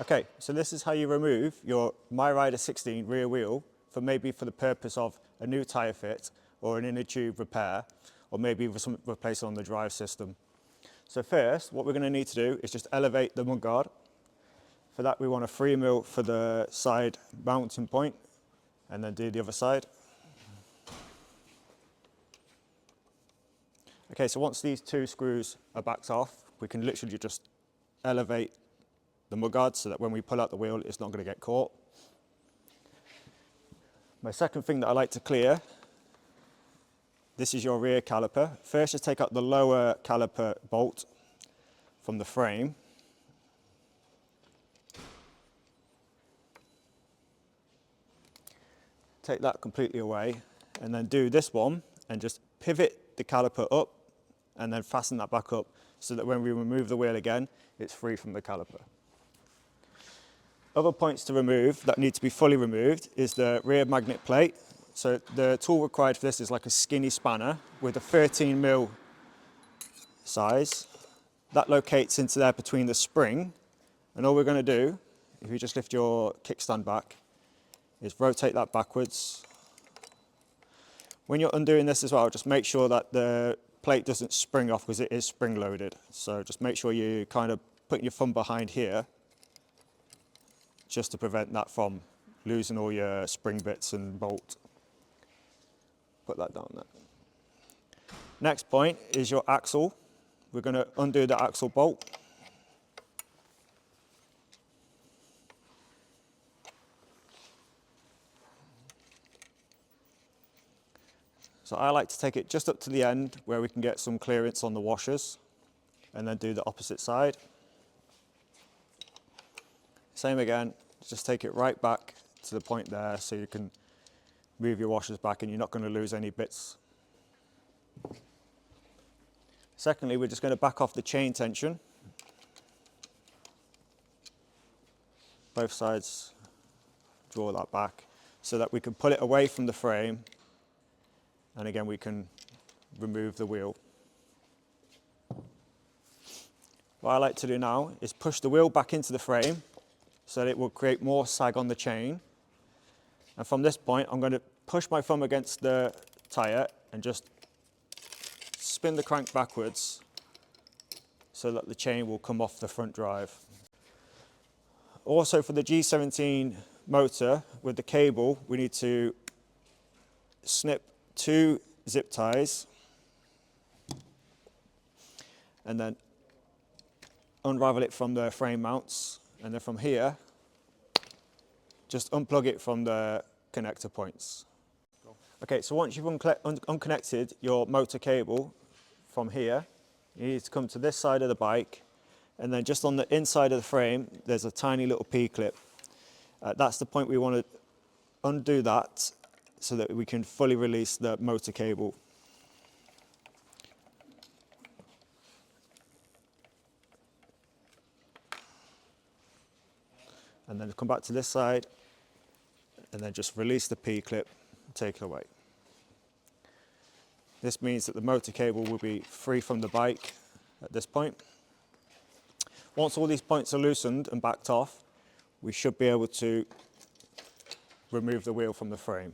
Okay, so this is how you remove your MiRiDER 16 rear wheel for maybe for the purpose of a new tyre fit or an inner tube repair, or maybe some replacement on the drive system. So first, what we're going to need to do is just elevate the mudguard. For that, we want a 3mm for the side mounting point, and then do the other side. Okay, so once these two screws are backed off, we can literally just elevate the mudguard so that when we pull out the wheel, it's not going to get caught. My second thing that I like to clear, this is your rear caliper. First, just take out the lower caliper bolt from the frame. Take that completely away, and then do this one and just pivot the caliper up and then fasten that back up so that when we remove the wheel again, it's free from the caliper. Other points to remove that need to be fully removed is the rear magnet plate. So the tool required for this is like a skinny spanner with a 13mm size. That locates into there between the spring, and all we're going to do, if you just lift your kickstand back, is rotate that backwards. When you're undoing this as well, just make sure that the plate doesn't spring off because it is spring loaded. So just make sure you kind of put your thumb behind here just to prevent that from losing all your spring bits and bolt. Put that down there. Next point is your axle. We're going to undo the axle bolt. So I like to take it just up to the end where we can get some clearance on the washers, and then do the opposite side. Same again, just take it right back to the point there so you can move your washers back and you're not going to lose any bits. Secondly, we're just going to back off the chain tension. Both sides, draw that back so that we can pull it away from the frame, and again we can remove the wheel. What I like to do now is push the wheel back into the frame so that it will create more sag on the chain. And from this point, I'm going to push my thumb against the tyre and just spin the crank backwards so that the chain will come off the front drive. Also for the G17 motor, with the cable, we need to snip 2 zip ties and then unravel it from the frame mounts, and then from here just unplug it from the connector points. Okay, so once you've unconnected your motor cable from here, you need to come to this side of the bike, and then just on the inside of the frame there's a tiny little P-clip. That's the point we want to undo that so that we can fully release the motor cable. And then come back to this side and then just release the P-clip and take it away. This means that the motor cable will be free from the bike at this point. Once all these points are loosened and backed off, we should be able to remove the wheel from the frame.